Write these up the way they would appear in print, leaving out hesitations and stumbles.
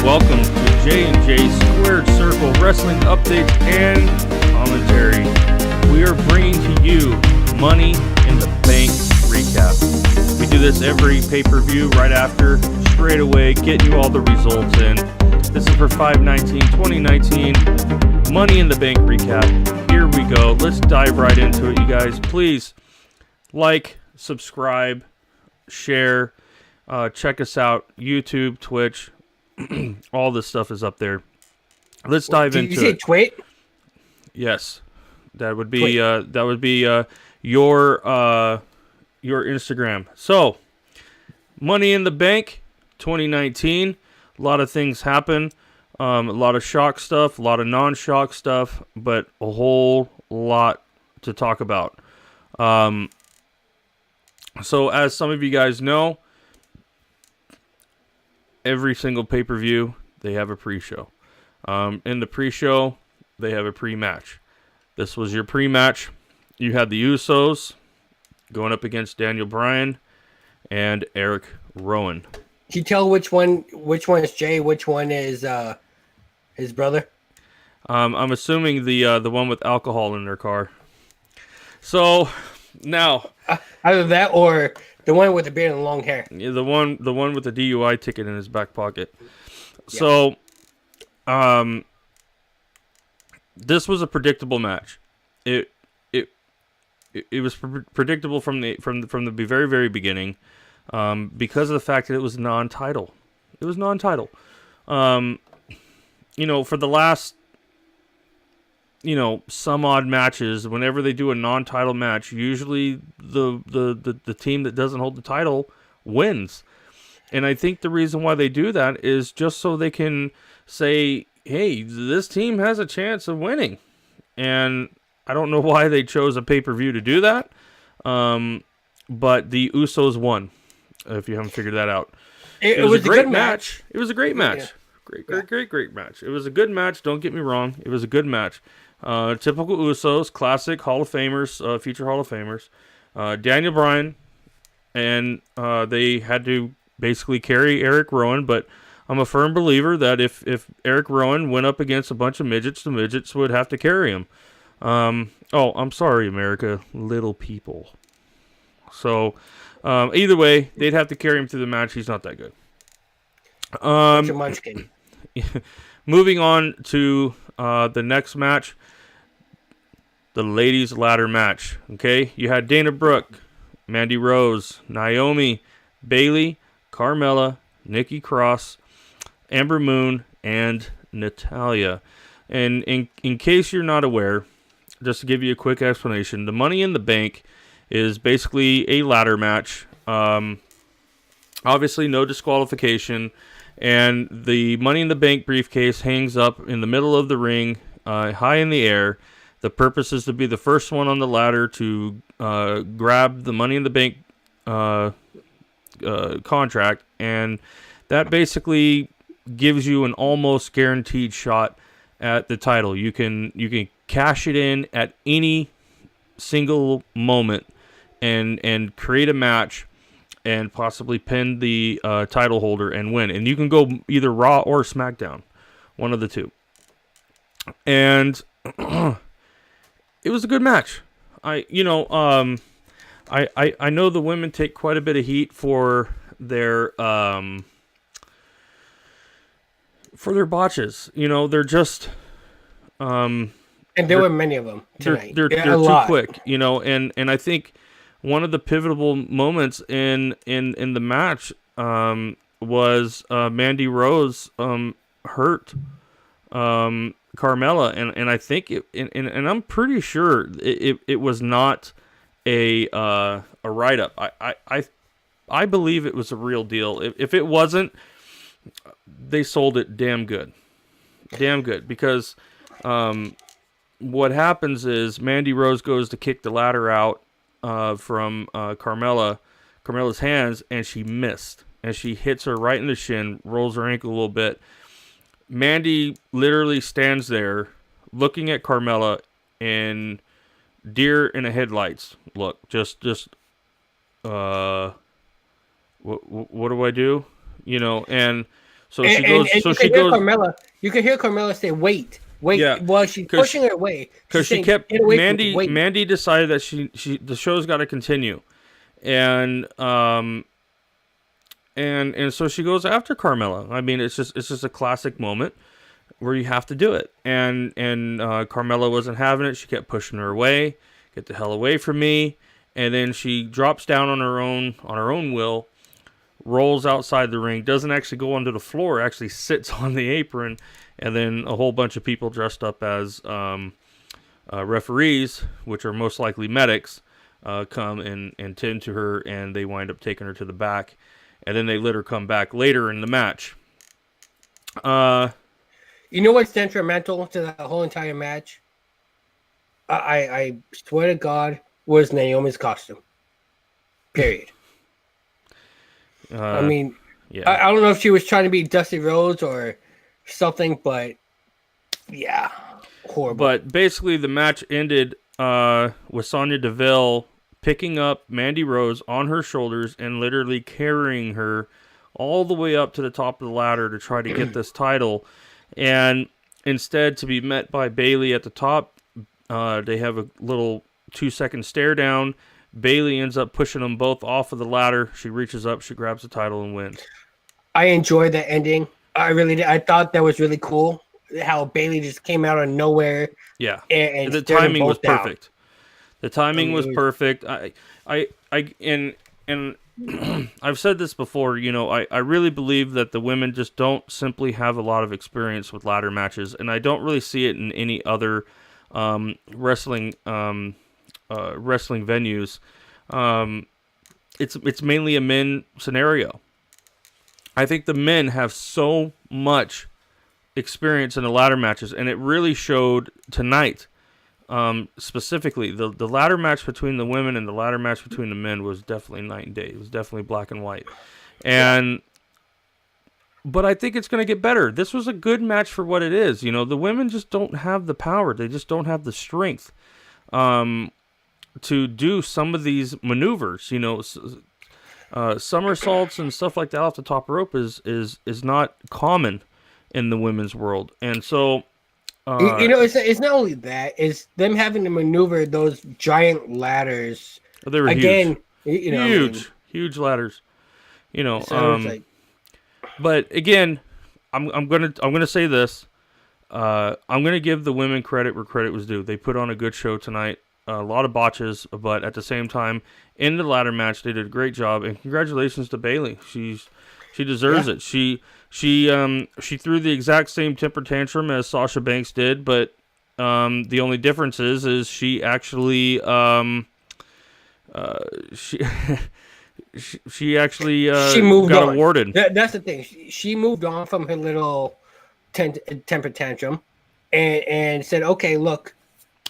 welcome to J&J Squared Circle Wrestling Updates and Commentary. We are bringing to you Money in the Bank recap. We do this every pay-per-view right after, straight away, getting you all the results in. This is for 5/19/2019 Money in the Bank recap. Here we go. Let's dive right into it, you guys. Please like, subscribe, share, check us out, YouTube, Twitch. All this stuff is up there. Let's dive into it. Did you say Twit? Yes, that would be your Instagram. So, Money in the Bank 2019. A lot of things happen. A lot of shock stuff, a lot of non-shock stuff, but a whole lot to talk about. So, as some of you guys know, every single pay-per-view, they have a pre-show. In the pre-show, they have a pre-match. This was your pre-match. You had the Usos going up against Daniel Bryan and Eric Rowan. Can you tell which one is Jay, which one is his brother? I'm assuming the one with alcohol in their car. So now, either that or the one with the beard and long hair. Yeah, the one with the DUI ticket in his back pocket. So, this was a predictable match. It was predictable from the very, very beginning, because of the fact that it was non-title. It was non-title. For the last, some odd matches, whenever they do a non-title match, usually the team that doesn't hold the title wins. And I think the reason why they do that is just so they can say, hey, this team has a chance of winning. And I don't know why they chose a pay-per-view to do that. But the Usos won, if you haven't figured that out. It was a great match. It was a great match. Yeah. Great match. It was a good match. Don't get me wrong. It was a good match. Typical Usos, classic Hall of Famers, future Hall of Famers. Daniel Bryan, and they had to basically carry Eric Rowan, but I'm a firm believer that if Eric Rowan went up against a bunch of midgets, the midgets would have to carry him. I'm sorry, America, little people. So, either way, they'd have to carry him through the match. He's not that good. Moving on to the next match, the ladies' ladder match. Okay, you had Dana Brooke, Mandy Rose, Naomi, Bayley, Carmella, Nikki Cross, Ember Moon, and Natalya. And in case you're not aware, just to give you a quick explanation, the Money in the Bank is basically a ladder match. Obviously, no disqualification. And the Money in the Bank briefcase hangs up in the middle of the ring, high in the air. The purpose is to be the first one on the ladder to grab the Money in the Bank contract. And that basically gives you an almost guaranteed shot at the title. You can cash it in at any single moment and create a match and possibly pin the title holder and win. And you can go either Raw or SmackDown, one of the two. And it was a good match. I know the women take quite a bit of heat for their botches. They're just and there were many of them tonight. They're too quick, and I think one of the pivotal moments in the match was Mandy Rose hurt Carmella, and I think and I'm pretty sure it was not a write-up. I believe it was a real deal. If it wasn't, they sold it damn good, because what happens is Mandy Rose goes to kick the ladder out from Carmella's hands, and she missed, and she hits her right in the shin, rolls her ankle a little bit. Mandy literally stands there looking at Carmella in deer in the headlights. Look, just what do I do? And So she goes. And So you she can hear goes. Carmella. You can hear Carmella say, "Wait, wait." Yeah, Well, she's 'cause pushing her away. because She's she saying, kept "Get away from me, Mandy. wait." Mandy decided that the show's got to continue, and and so she goes after Carmella. I mean, it's just a classic moment where you have to do it. And Carmella wasn't having it. She kept pushing her away. Get the hell away from me. And then she drops down on her own will, rolls outside the ring, doesn't actually go onto the floor, actually sits on the apron, and then a whole bunch of people dressed up as referees, which are most likely medics, come and tend to her, and they wind up taking her to the back, and then they let her come back later in the match. You know what's detrimental to that whole entire match? I swear to God, was Naomi's costume. Period. I mean, Yeah. I don't know if she was trying to be Dusty Rhodes or something, but yeah, horrible. But basically, the match ended with Sonya Deville picking up Mandy Rose on her shoulders and literally carrying her all the way up to the top of the ladder to try to get this title. And instead, to be met by Bayley at the top, they have a little 2-second stare down. Bayley ends up pushing them both off of the ladder. She reaches up, she grabs the title, and wins. I enjoyed the ending. I really did. I thought that was really cool. How Bayley just came out of nowhere. Yeah, And the stared them timing was both down. perfect. The timing was it was- perfect. And I've said this before. You know, I really believe that the women just don't simply have a lot of experience with ladder matches, and I don't really see it in any other wrestling venues. It's mainly a men scenario. I think the men have so much experience in the ladder matches, and it really showed tonight. Specifically, the ladder match between the women and the ladder match between the men was definitely night and day. It was definitely black and white. But I think it's going to get better. This was a good match for what it is. You know, the women just don't have the power. They just don't have the strength to do some of these maneuvers. You know, somersaults and stuff like that off the top rope is not common in the women's world. And so, you know, it's not only that; it's them having to maneuver those giant ladders. they were Again, huge, you know, huge ladders. You know, so it's like, but again, I'm gonna say this. I'm gonna give the women credit where credit was due. They put on a good show tonight. A lot of botches, but at the same time, in the ladder match, they did a great job. And congratulations to Bayley. She deserves it. She threw the exact same temper tantrum as Sasha Banks did, but the only difference is she actually she actually she moved got on. awarded. That's the thing. She moved on from her little temper tantrum, and said, "Okay, look,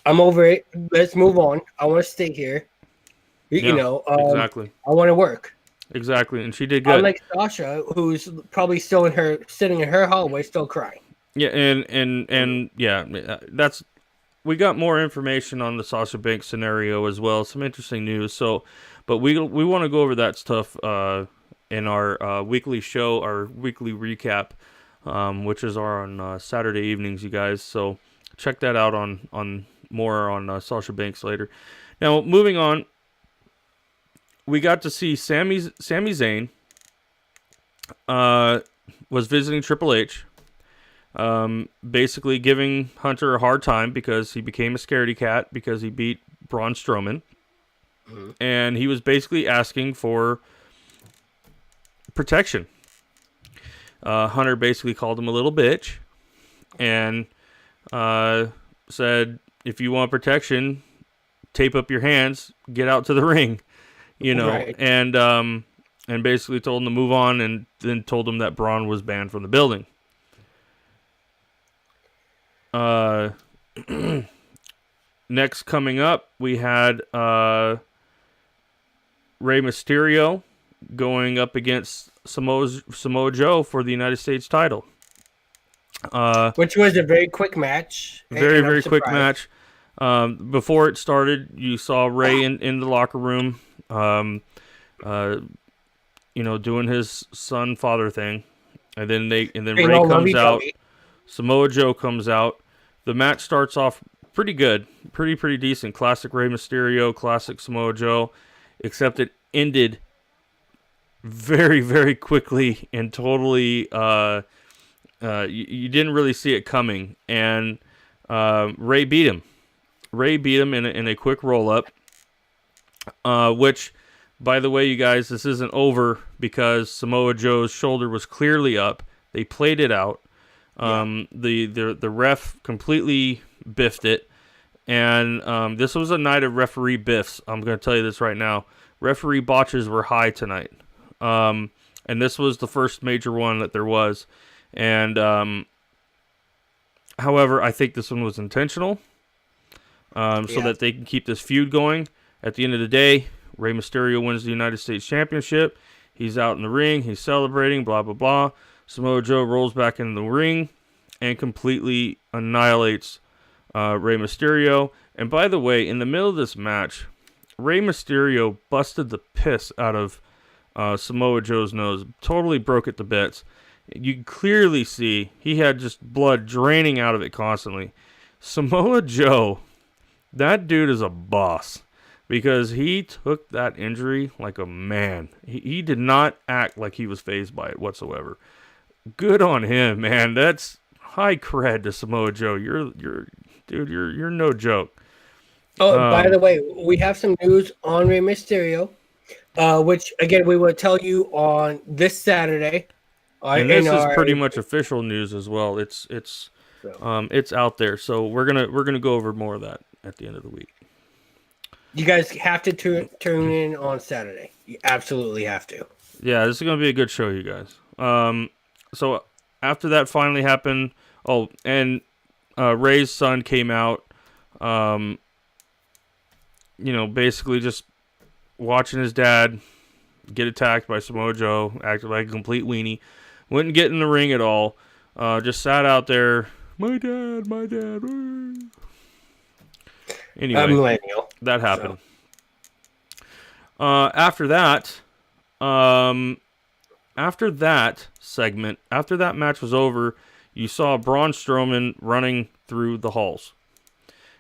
I'm over it. Let's move on. I want to stay here. You Yeah, know, exactly, I want to work." exactly, and she did good. Unlike Sasha, who's probably still sitting in her hallway, still crying. Yeah, and yeah, that's we got more information on the Sasha Banks scenario as well. Some interesting news. So, but we want to go over that stuff in our weekly show, our weekly recap, which is on Saturday evenings, you guys. So check that out on more on Sasha Banks later. Now, moving on, we got to see Sami Zayn was visiting Triple H. Basically giving Hunter a hard time because he became a scaredy cat because he beat Braun Strowman. Mm-hmm. And he was basically asking for protection. Hunter basically called him a little bitch and said, if you want protection, tape up your hands, get out to the ring, you know, Right. and basically told him to move on, and then told him that Braun was banned from the building. Next coming up, we had Rey Mysterio going up against Samoa Joe for the United States title. Which was a very quick match. Very, and I'm very quick surprised. match. Before it started, you saw Rey in the locker room, you know, doing his son-father thing. and then They Ray all love comes each out. other. Samoa Joe comes out. The match starts off pretty good, pretty decent. Classic Rey Mysterio, classic Samoa Joe, except it ended very quickly and totally. You didn't really see it coming, and Ray beat him. Ray beat him in a quick roll up, which, by the way, you guys, this isn't over because Samoa Joe's shoulder was clearly up. They played it out. The ref completely biffed it, and this was a night of referee biffs. I'm going to tell you this right now. Referee botches were high tonight, and this was the first major one that there was. And however, I think this one was intentional, so that they can keep this feud going. At the end of the day, Rey Mysterio wins the United States Championship. He's out in the ring. He's celebrating, blah, blah, blah. Samoa Joe rolls back into the ring and completely annihilates Rey Mysterio. And by the way, in the middle of this match, Rey Mysterio busted the piss out of Samoa Joe's nose. Totally broke it to bits. You can clearly see he had just blood draining out of it constantly. Samoa Joe, that dude is a boss. Because he took that injury like a man. He did not act like he was fazed by it whatsoever. Good on him, man. That's high cred to Samoa Joe. You're no joke. Oh, by the way, we have some news on Rey Mysterio, which again we will tell you on this Saturday. And this is pretty much official news as well. It's out there, so we're gonna go over more of that at the end of the week. You guys have to tune in on Saturday. You absolutely have to. Yeah, this is gonna be a good show, you guys. So after that finally happened, Ray's son came out. Basically just watching his dad get attacked by Samoa Joe, acted like a complete weenie. Wouldn't get in the ring at all. Just sat out there. My dad. Anyway, millennial. That happened. So. After that segment, after that match was over, you saw Braun Strowman running through the halls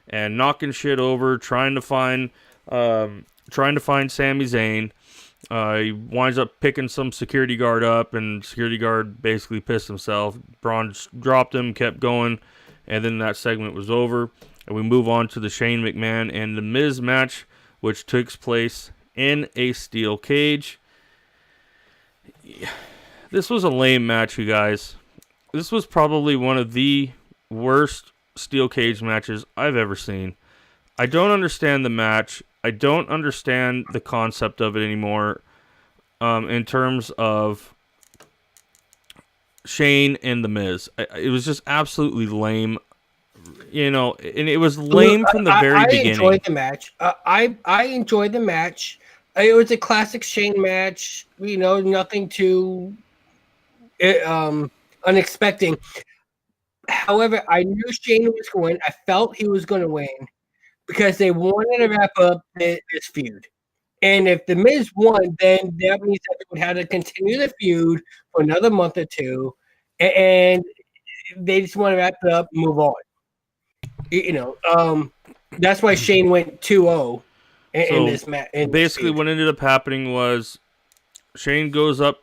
and knocking shit over, trying to find Sami Zayn. He winds up picking some security guard up, and security guard basically pissed himself. Braun dropped him, kept going, and then that segment was over. And we move on to the Shane McMahon and The Miz match, which takes place in a steel cage. This was a lame match, you guys. This was probably one of the worst steel cage matches I've ever seen. I don't understand the match. I don't understand the concept of it anymore, in terms of Shane and The Miz. It was just absolutely lame. And it was lame from the very beginning. I enjoyed the match. I enjoyed the match. It was a classic Shane match. Nothing too unexpected. However, I knew Shane was going. I felt he was going to win because they wanted to wrap up this feud. And if The Miz won, then that means that they would have to continue the feud for another month or two. And they just want to wrap it up and move on. That's why Shane went 2-0 in this match. Basically, what ended up happening was Shane goes up,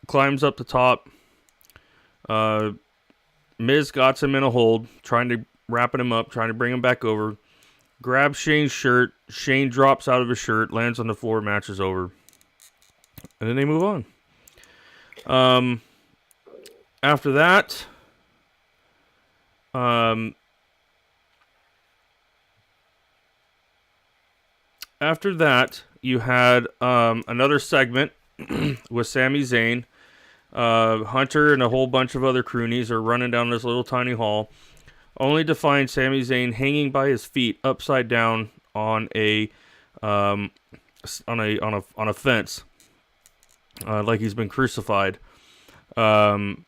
climbs up the top. Miz got him in a hold, wrapping him up, trying to bring him back over. Grabs Shane's shirt. Shane drops out of his shirt, lands on the floor, match is over. And then they move on. After that, you had another segment with Sami Zayn. Hunter and a whole bunch of other cronies are running down this little tiny hall, only to find Sami Zayn hanging by his feet upside down on a fence, like he's been crucified, and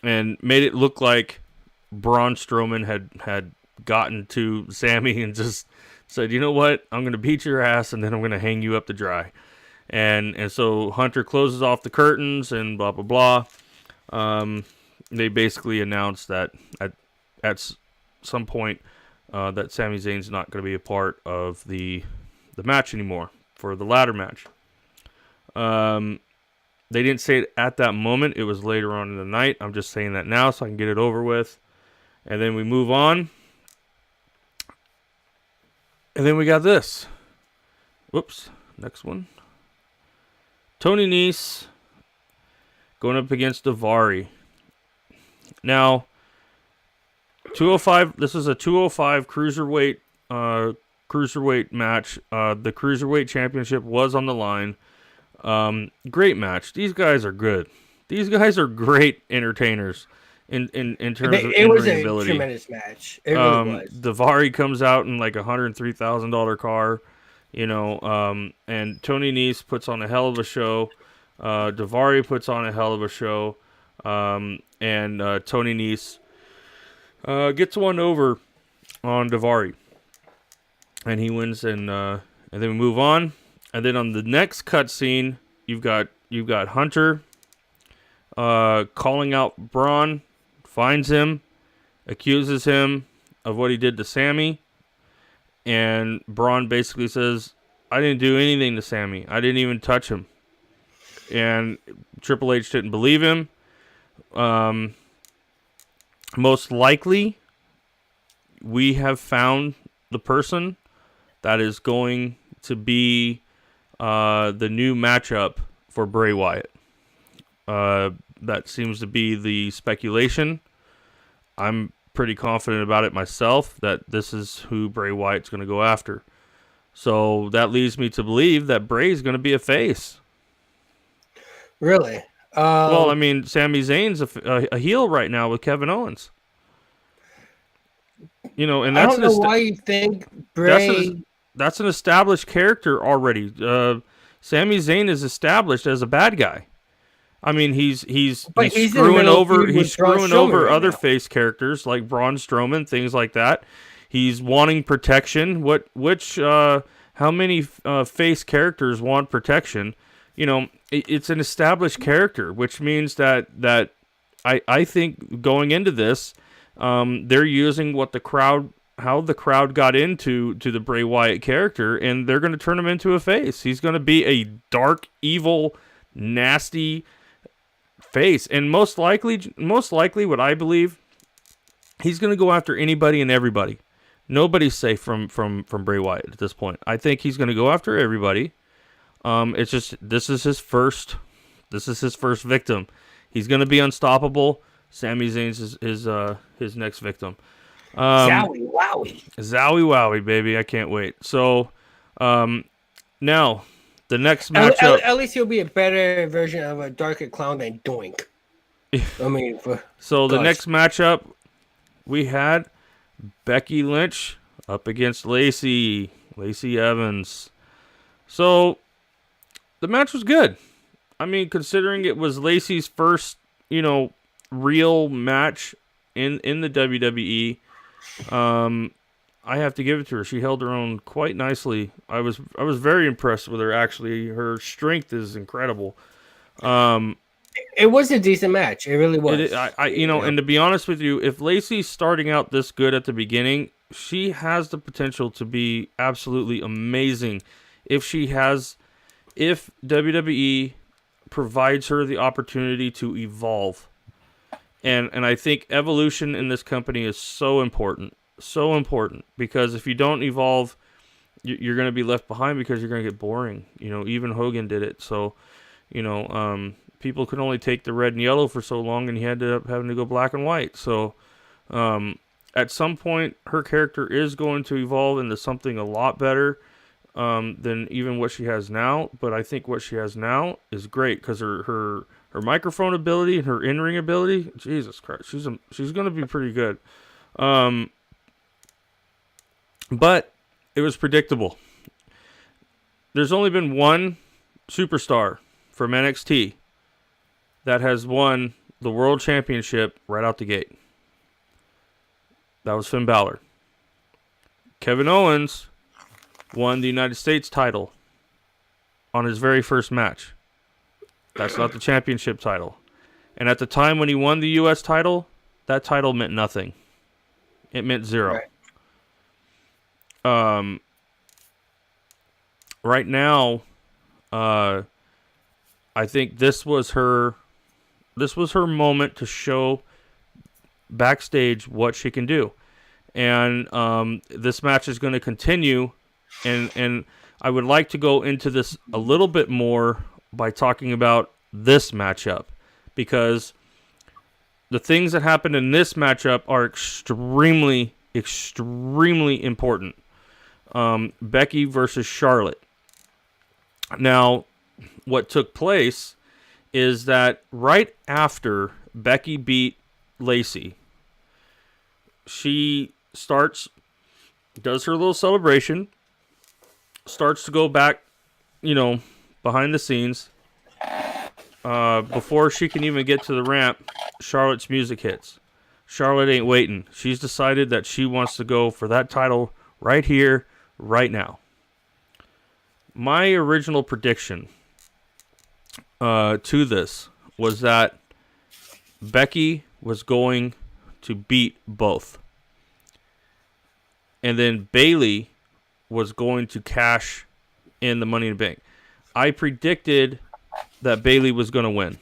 made it look like Braun Strowman had gotten to Sami and just said, "You know what? I'm going to beat your ass, and then I'm going to hang you up to dry." And so Hunter closes off the curtains and blah, blah, blah. They basically announced that at some point that Sami Zayn's not going to be a part of the match anymore for the ladder match. They didn't say it at that moment. It was later on in the night. I'm just saying that now so I can get it over with. And then we move on. And then we got this. Whoops. Next one. Tony Nese going up against Daivari. Now, 205. This is a 205 cruiserweight match. The cruiserweight championship was on the line. Great match. These guys are good. These guys are great entertainers in terms of in-ring ability. It was a tremendous match. It really was. Daivari comes out in like a $103,000 car, and Tony Nese puts on a hell of a show. Daivari puts on a hell of a show, and Tony Nese gets one over on Daivari, and he wins, and then we move on. And then on the next cutscene, you've got Hunter calling out Braun, finds him, accuses him of what he did to Sami, and Braun basically says, "I didn't do anything to Sami. I didn't even touch him." And Triple H didn't believe him. Most likely, we have found the person that is going to be the new matchup for Bray Wyatt. That seems to be the speculation. I'm pretty confident about it myself that this is who Bray Wyatt's going to go after. So that leads me to believe that Bray's going to be a face. Really? Well, I mean, Sami Zayn's a heel right now with Kevin Owens. And that's I don't know why you think Bray. That's an established character already. Sami Zayn is established as a bad guy. I mean, he's screwing over other face characters like Braun Strowman, things like that. He's wanting protection. How many face characters want protection? It's an established character, which means that I think going into this, they're using how the crowd got into the Bray Wyatt character, and they're going to turn him into a face. He's going to be a dark, evil, nasty face, and most likely, what I believe, he's going to go after anybody and everybody. Nobody's safe from Bray Wyatt at this point. I think he's going to go after everybody. It's just this is his first victim. He's going to be unstoppable. Sami Zayn's his next victim. Zowie wowie, baby! I can't wait. So, now the next matchup. At least he'll be a better version of a darker clown than Doink. I mean, the next matchup we had Becky Lynch up against Lacey Evans. So the match was good. I mean, considering it was Lacey's first, real match in the WWE. I have to give it to her. She held her own quite nicely. I was very impressed with her. Actually, her strength is incredible. It was a decent match. It really was. And to be honest with you, if Lacey's starting out this good at the beginning, she has the potential to be absolutely amazing. If WWE provides her the opportunity to evolve. And I think evolution in this company is so important, because if you don't evolve, you're going to be left behind because you're going to get boring. Even Hogan did it. So, people could only take the red and yellow for so long, and he had to having to go black and white. So, at some point, her character is going to evolve into something a lot better than even what she has now. But I think what she has now is great because her microphone ability and her in-ring ability, Jesus Christ, she's going to be pretty good. But it was predictable. There's only been one superstar from NXT that has won the World Championship right out the gate. That was Finn Balor. Kevin Owens won the United States title on his very first match. That's not the championship title. And at the time when he won the U.S. title, that title meant nothing. It meant zero. Right. Right now, I think this was her moment to show backstage what she can do. And this match is going to continue, and I would like to go into this a little bit more by talking about this matchup, because the things that happened in this matchup are extremely, extremely important. Becky versus Charlotte. Now, what took place is that right after Becky beat Lacey, she does her little celebration, starts to go back, behind the scenes. Before she can even get to the ramp, Charlotte's music hits. Charlotte ain't waiting. She's decided that she wants to go for that title right here, right now. My original prediction to this was that Becky was going to beat both. And then Bayley was going to cash in the Money in the Bank. I predicted that Bayley was going to win.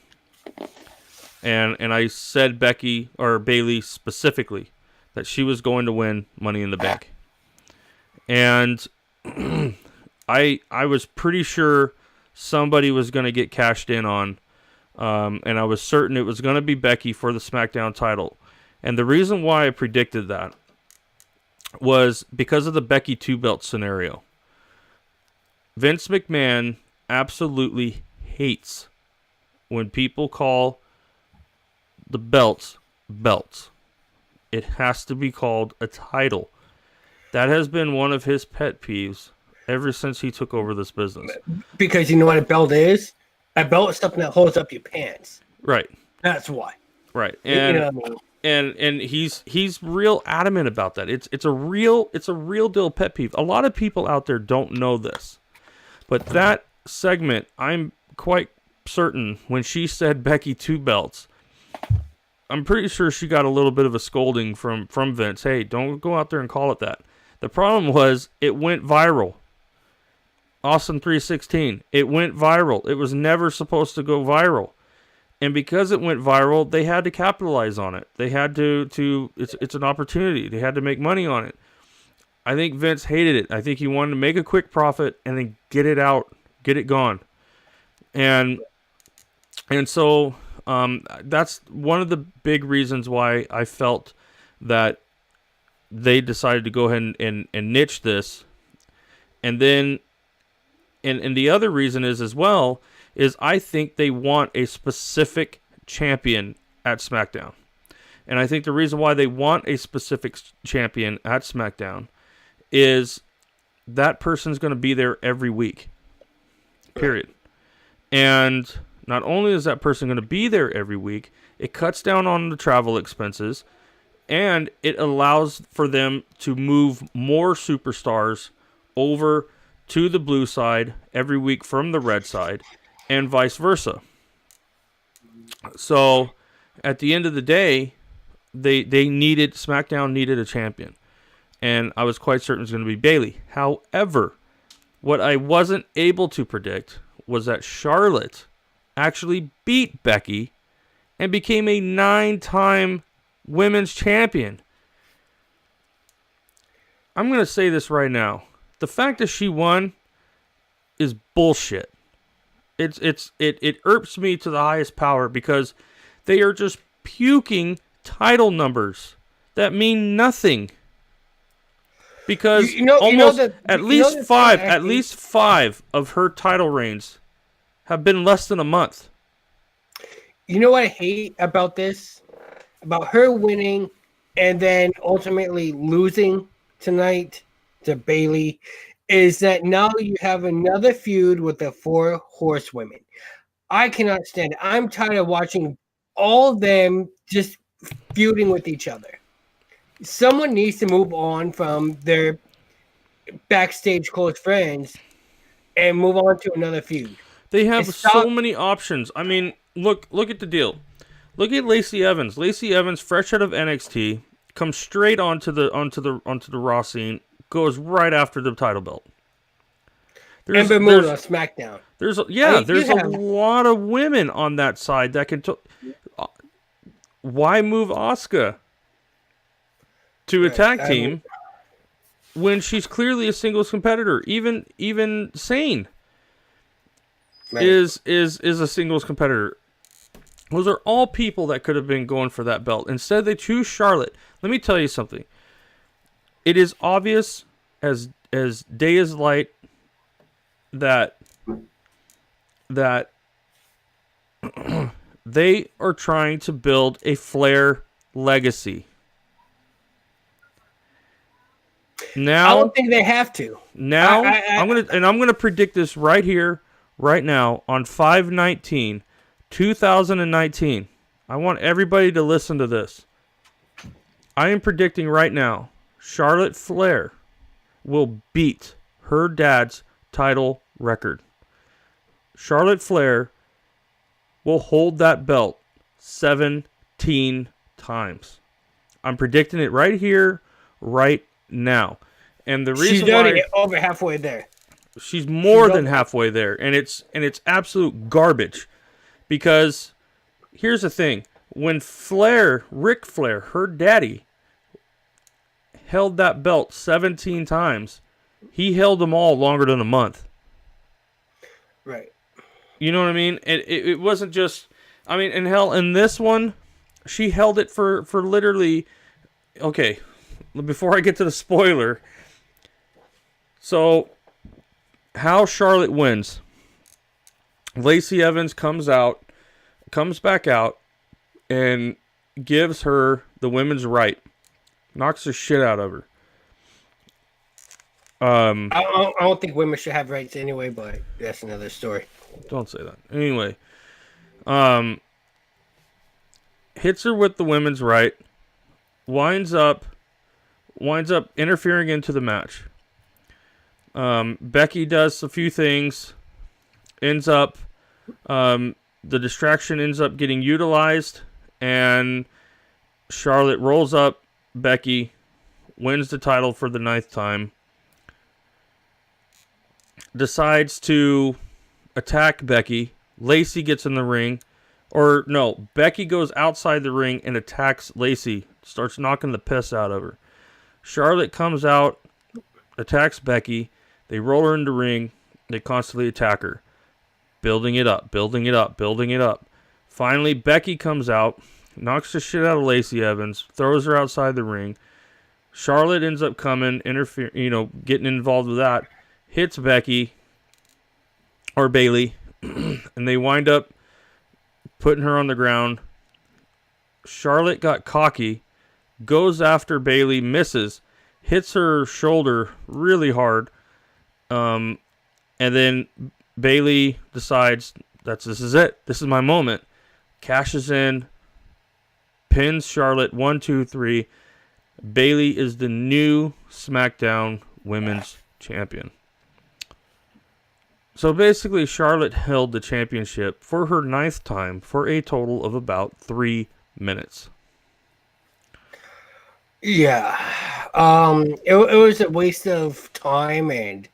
And I said Becky or Bayley specifically that she was going to win Money in the Bank. And I was pretty sure somebody was going to get cashed in on, and I was certain it was going to be Becky for the SmackDown title. And the reason why I predicted that was because of the Becky 2-belt scenario. Vince McMahon absolutely hates when people call the belts. It has to be called a title. That has been one of his pet peeves ever since he took over this business. Because you know what a belt is? A belt is something that holds up your pants. Right. That's why. Right. And And and he's real adamant about that. It's a real deal pet peeve. A lot of people out there don't know this. But that segment, I'm quite certain when she said Becky 2 belts, I'm pretty sure she got a little bit of a scolding from Vince. Hey, don't go out there and call it that. The problem was it went viral. Austin 316. It went viral. It was never supposed to go viral. And because it went viral, they had to capitalize on it. They had to it's an opportunity. They had to make money on it. I think Vince hated it. I think he wanted to make a quick profit and then get it out, get it gone. And so that's one of the big reasons why I felt that they decided to go ahead and niche this. And then and the other reason is as well is I think they want a specific champion at SmackDown. And I think the reason why they want a specific champion at SmackDown is that person's going to be there every week. Period. And not only is that person going to be there every week, it cuts down on the travel expenses, and it allows for them to move more superstars over to the blue side every week from the red side, and vice versa. So, at the end of the day, SmackDown needed a champion. And I was quite certain it was going to be Bayley. However, what I wasn't able to predict was that Charlotte actually beat Becky and became a 9-time women's champion. I'm going to say this right now. The fact that she won is bullshit. It irks me to the highest power because they are just puking title numbers that mean nothing. Because at least five of her title reigns have been less than a month. You know what I hate about this? About her winning and then ultimately losing tonight to Bayley is that now you have another feud with the 4 horsewomen. I cannot stand it. I'm tired of watching all of them just feuding with each other. Someone needs to move on from their backstage close friends and move on to another feud. They have so many options. I mean, look at the deal. Look at Lacey Evans. Lacey Evans, fresh out of NXT, comes straight onto the Raw scene, goes right after the title belt. Ember Moon on SmackDown. There's a lot of women on that side that can. Why move Asuka to a tag team when she's clearly a singles competitor? Even Sane is a singles competitor. Those are all people that could have been going for that belt. Instead, they choose Charlotte. Let me tell you something. It is obvious as day is light that they are trying to build a Flair legacy. Now, I don't think they have to. Now, I'm gonna predict this right here, right now, on 5/19/2019. I want everybody to listen to this. I am predicting right now, Charlotte Flair will beat her dad's title record. Charlotte Flair will hold that belt 17 times. I'm predicting it right here, right now. And the reason she's already over halfway there. She's more than halfway there, and it's absolute garbage. Because here's the thing: when Ric Flair, her daddy, held that belt 17 times, he held them all longer than a month. Right. You know what I mean? It wasn't just. I mean, and hell, in this one, she held it for literally. Okay, before I get to the spoiler. So, how Charlotte wins. Lacey Evans comes back out, and gives her the women's right. Knocks the shit out of her. I don't think women should have rights anyway, but that's another story. Don't say that. Anyway, hits her with the women's right. Winds up interfering into the match. Becky does a few things. Ends up, the distraction ends up getting utilized, and Charlotte rolls up Becky, wins the title for the 9th time. Decides to attack Becky. Lacey gets in the ring. Or, no, Becky goes outside the ring and attacks Lacey. Starts knocking the piss out of her. Charlotte comes out, attacks Becky. They roll her in the ring. They constantly attack her. Building it up. Finally, Becky comes out, knocks the shit out of Lacey Evans, throws her outside the ring. Charlotte ends up coming, getting involved with that. Hits Becky or Bayley, and they wind up putting her on the ground. Charlotte got cocky, goes after Bayley, misses, hits her shoulder really hard, and then Bayley decides this is it. This is my moment. Cashes in, pins Charlotte 1, 2, 3. Bayley is the new SmackDown Women's Champion. So basically, Charlotte held the championship for her 9th time for a total of about 3 minutes. Yeah. It was a waste of time and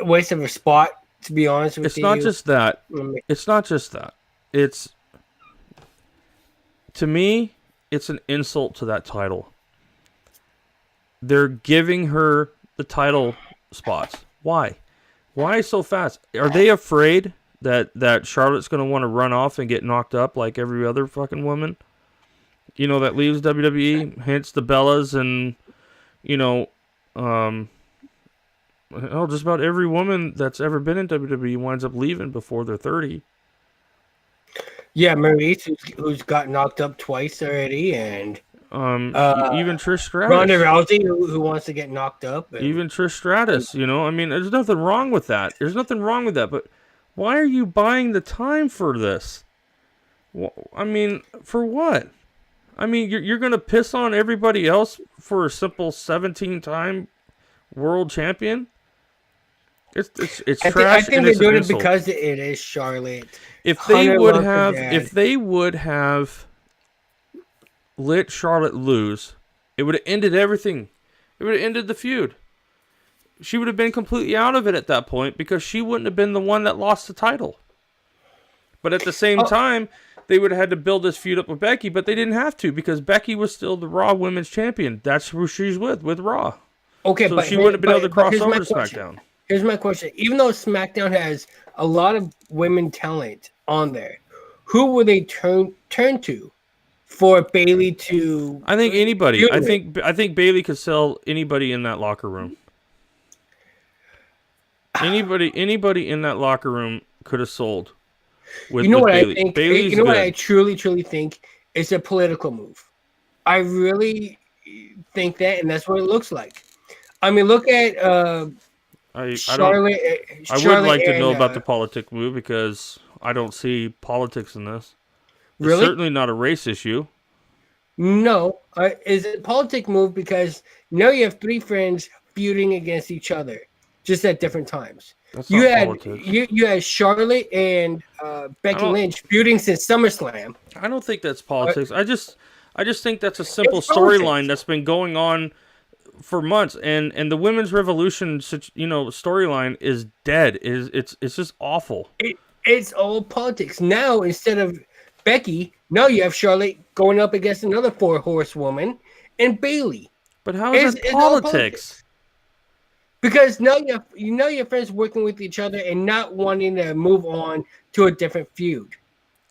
a waste of a spot, to be honest with you. It's not just that. It's, to me, it's an insult to that title. They're giving her the title spots. Why? Why so fast? Are they afraid that Charlotte's going to want to run off and get knocked up like every other fucking woman? That leaves WWE, hence the Bellas and, just about every woman that's ever been in WWE winds up leaving before they're 30. Yeah, Maurice, who's got knocked up twice already, and even Trish Stratus. Ronda Rousey, who wants to get knocked up. Even Trish Stratus, I mean, there's nothing wrong with that. But why are you buying the time for this? I mean, for what? I mean, you're going to piss on everybody else for a simple 17-time world champion? It's I trash think and they're it's an doing it insult. because it is Charlotte. If they Hunter would loves her have, dad. if they would have let Charlotte lose, it would have ended everything. It would have ended the feud. She would have been completely out of it at that point because she wouldn't have been the one that lost the title. But at the same time, they would have had to build this feud up with Becky, but they didn't have to because Becky was still the Raw Women's Champion. That's who she's with Raw. Okay, So but she wouldn't have been able to cross here's my over to question. SmackDown. Here's my question. Even though SmackDown has a lot of women talent on there, who would they turn to for Bailey to? I think anybody. feud with? I think Bailey could sell anybody in that locker room. Anybody in that locker room could have sold. With what Bailey. I think? Bailey's You know what good. I truly think is a political move. I really think that, and that's what it looks like. I mean, look at I Charlotte. would Charlotte like to and, know about the politic move because I don't see politics in this. It's Really? certainly not a race issue. No, is it a politic move because now you have three friends feuding against each other, just at different times. That's You not had politics. you had Charlotte and Becky don't- Lynch feuding since SummerSlam. I don't think that's politics. I just think that's a simple It's politics. storyline that's been going on for months, and the women's revolution, storyline is dead. It's just awful. It's all politics now. Instead of Becky, now you have Charlotte going up against another four horsewoman and Bailey. But how is It's that all politics? Because now you have friends working with each other and not wanting to move on to a different feud.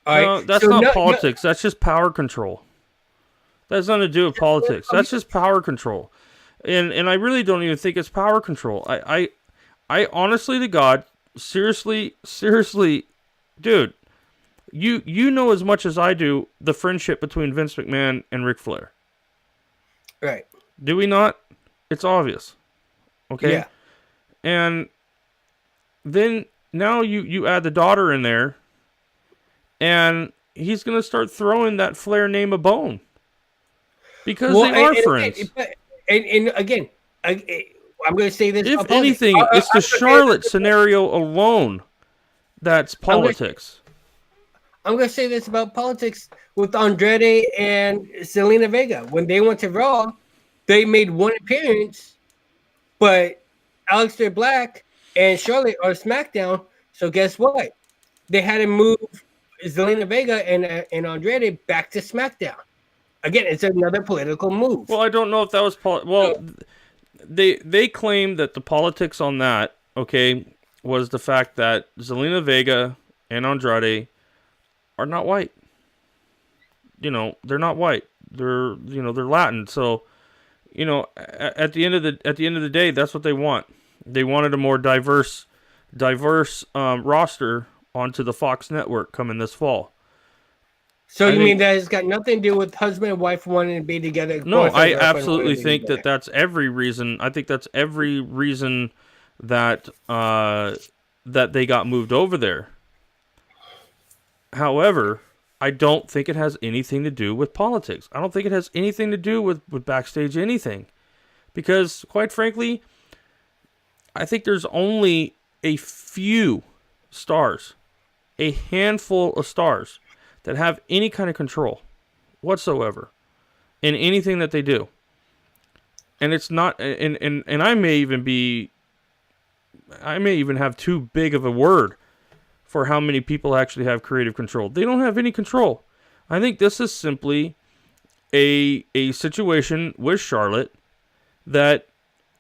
All No, right? that's So not now- politics. That's just power control. That has nothing to do with politics. That's just power control. And I really don't even think it's power control. I honestly to God, seriously, dude, you know as much as I do the friendship between Vince McMahon and Ric Flair. Right. Do we not? It's obvious. Okay? Yeah. And then now you add the daughter in there, and he's going to start throwing that Flair name a bone. Because they are friends. And again, I'm going to say this. If anything, it's the Charlotte scenario alone that's politics. I'm going to say this about politics with Andrade and Zelina Vega. When they went to Raw, they made one appearance, but Aleister Black and Charlotte are SmackDown. So guess what? They had to move Zelina Vega and Andrade back to SmackDown. Again, it's another political move. Well, I don't know if that was they claim that the politics on that, okay, was the fact that Zelina Vega and Andrade are not white. You know, they're not white. They're they're Latin. So, at the end of the day, that's what they want. They wanted a more diverse roster onto the Fox network coming this fall. So you mean that has got nothing to do with husband and wife wanting to be together? No, I boyfriend, girlfriend absolutely wanting to be think together? that's every reason. I think that's every reason that that they got moved over there. However, I don't think it has anything to do with politics. I don't think it has anything to do with backstage anything. Because, quite frankly, I think there's only a few stars, a handful of stars, that have any kind of control whatsoever in anything that they do. And it's not, and I may even have too big of a word for how many people actually have creative control. They don't have any control. I think this is simply a situation with Charlotte that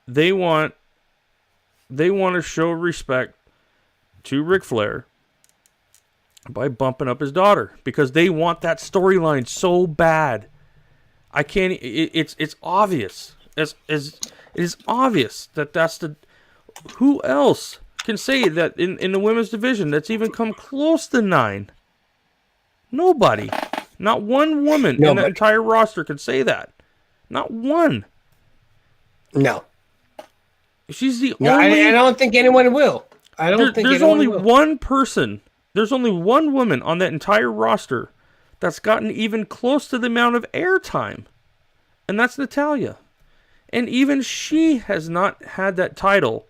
they want to show respect to Ric Flair by bumping up his daughter because they want that storyline so bad. I can't. It's obvious. It is obvious that that's the. Who else can say that in the women's division that's even come close to 9? Nobody. Not one woman in the entire roster can say that. Not one. No. She's the No, only. I don't think anyone will. I don't think there's anyone only will. one person. There's only one woman on that entire roster that's gotten even close to the amount of airtime, and that's Natalya. And even she has not had that title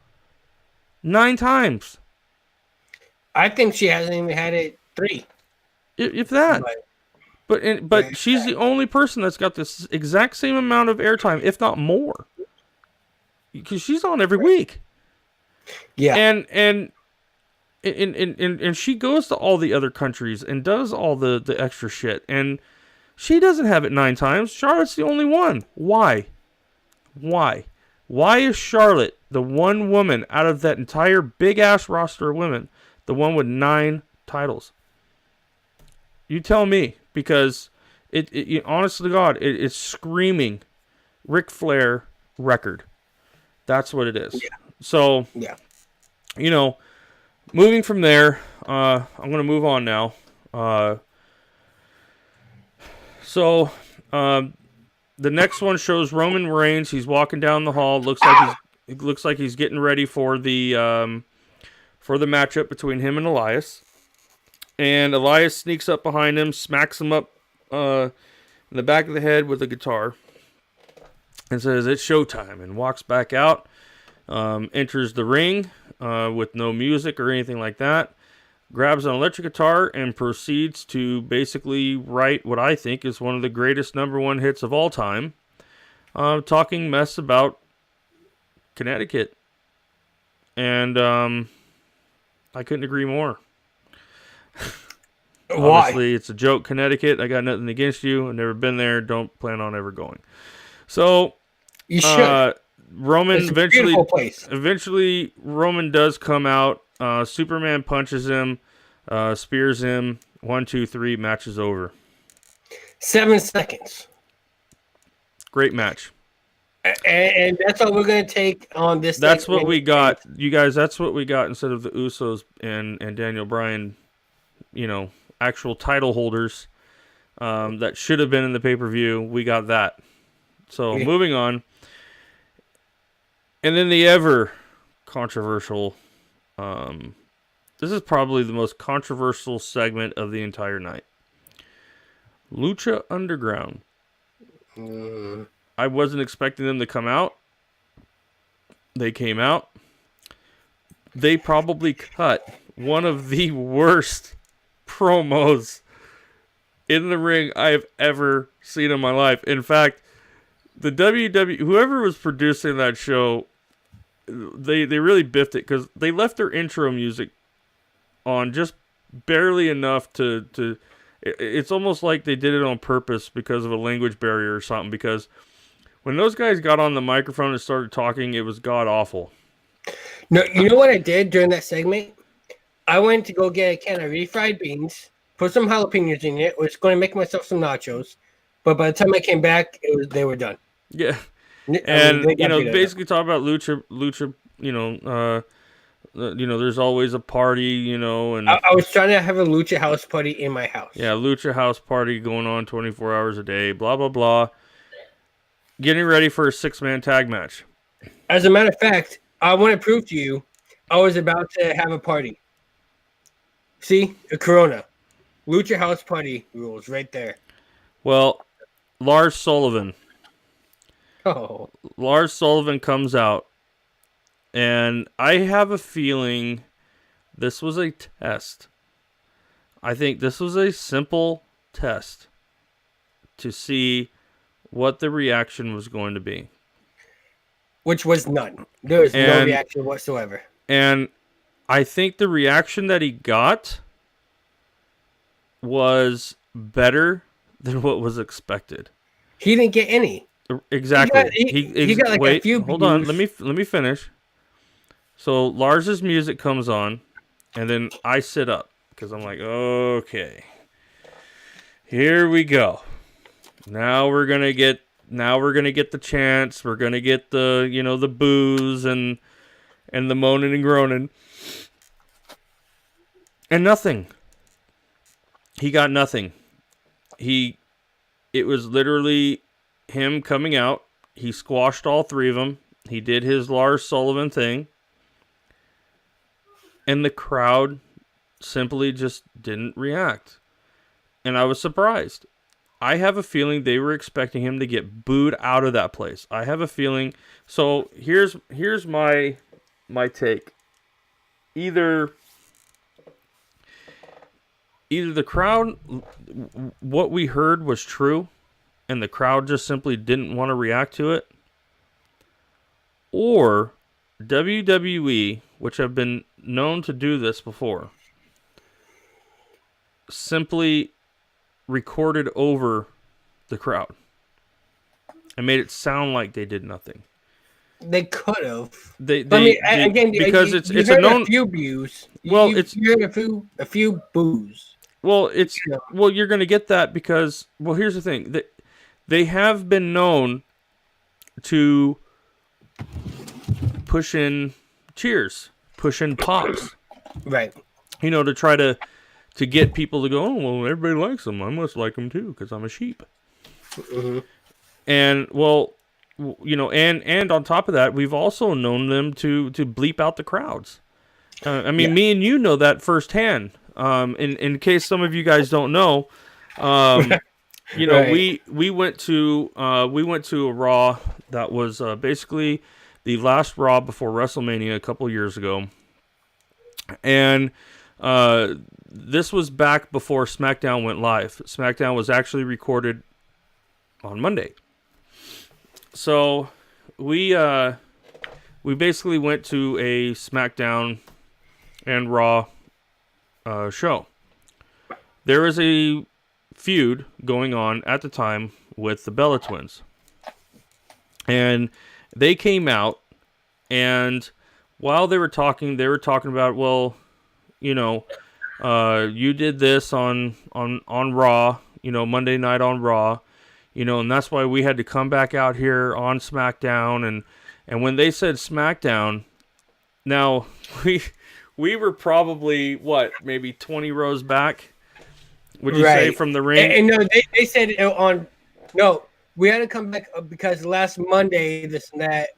9 times. I think she hasn't even had it 3. If that. But she's the only person that's got this exact same amount of airtime, if not more. Because she's on every week. Yeah. And she goes to all the other countries and does all the extra shit. And she doesn't have it 9 times. Charlotte's the only one. Why? Why is Charlotte the one woman out of that entire big ass roster of women, the one with 9 titles? You tell me, because it honestly, God, it's screaming Ric Flair record. That's what it is. Yeah. So, yeah. Moving from there, I'm going to move on now. The next one shows Roman Reigns. He's walking down the hall. It looks like he's getting ready for the matchup between him and Elias. And Elias sneaks up behind him, smacks him up in the back of the head with a guitar, and says, "It's showtime," and walks back out, enters the ring with no music or anything like that, grabs an electric guitar, and proceeds to basically write what I think is one of the greatest #1 hits of all time, talking mess about Connecticut. And I couldn't agree more. Why? Obviously, it's a joke, Connecticut. I got nothing against you. I've never been there. Don't plan on ever going. So, you should. Roman It's a beautiful place. Eventually, Roman does come out. Superman punches him, spears him. 1, 2, 3. Match is over. 7 seconds. Great match. And that's all we're going to take on this. That's what we got, you guys. That's what we got instead of the Usos and Daniel Bryan. Actual title holders that should have been in the pay-per-view. We got that. So moving on. And then the ever controversial, this is probably the most controversial segment of the entire night. Lucha Underground. I wasn't expecting them to come out. They came out. They probably cut one of the worst promos in the ring I have ever seen in my life. In fact, the WWE, whoever was producing that show, they really biffed it because they left their intro music on just barely enough to it's almost like they did it on purpose because of a language barrier or something, because when those guys got on the microphone and started talking, it was god awful. No, you know what I did during that segment? I went to go get a can of refried beans, put some jalapenos in it, was going to make myself some nachos, but by the time I came back, they were done. Yeah, and basically talk about lucha. There's always a party, and I was trying to have a lucha house party in my house. Yeah, lucha house party going on 24 hours a day. Blah blah blah. Getting ready for a 6-man tag match. As a matter of fact, I want to prove to you, I was about to have a party. See, a Corona. Lucha House Party rules right there. Well, Lars Sullivan. Oh. Lars Sullivan comes out, and I have a feeling this was a test. I think this was a simple test to see what the reaction was going to be. Which was none. There was no reaction whatsoever. And I think the reaction that he got was better than what was expected. He didn't get any. Exactly. He got like a few. Hold on. Let me finish. So Lars's music comes on, and then I sit up because I'm like, okay, here we go. Now we're gonna get the chants. We're gonna get the the boos and the moaning and groaning, and nothing. He got nothing. It was literally him coming out. He squashed all 3 of them. He did his Lars Sullivan thing, and the crowd simply just didn't react, and I was surprised. I have a feeling they were expecting him to get booed out of that place. I have a feeling. So here's my take. either the crowd, what we heard was true, and the crowd just simply didn't want to react to it, or WWE, which have been known to do this before, simply recorded over the crowd and made it sound like they did nothing. They could have. Because it's a known a few views. Well, you heard a few boos. Well, you're going to get that because here's the thing. They have been known to push in cheers, push in pops. Right. To try to get people to go, oh, well, everybody likes them. I must like them too because I'm a sheep. Mm-hmm. And, and on top of that, we've also known them to bleep out the crowds. Me and you know that firsthand. In case some of you guys don't know, right. we went to a Raw that was basically the last Raw before WrestleMania a couple years ago, and this was back before SmackDown went live. SmackDown was actually recorded on Monday, so we basically went to a SmackDown and Raw show. There is a feud going on at the time with the Bella Twins. And they came out, and while they were talking about, well, you did this on Raw, Monday night on Raw, and that's why we had to come back out here on SmackDown. And when they said SmackDown, now we were probably, maybe 20 rows back, would you say, from the ring? And no, they said we had to come back because last Monday, this and that.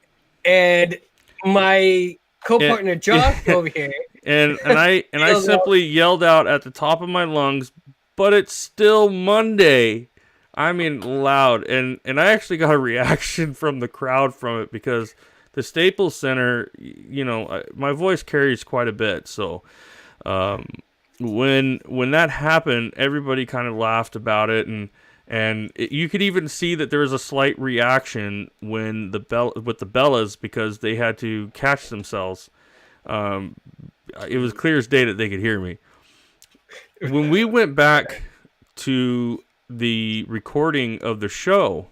And my co-partner, Josh, over here. And I simply yelled out at the top of my lungs, but it's still Monday. I mean, loud. And I actually got a reaction from the crowd from it because the Staples Center, my voice carries quite a bit. So when that happened, everybody kind of laughed about it, and you could even see that there was a slight reaction when with the Bellas because they had to catch themselves. It was clear as day that they could hear me. When we went back to the recording of the show,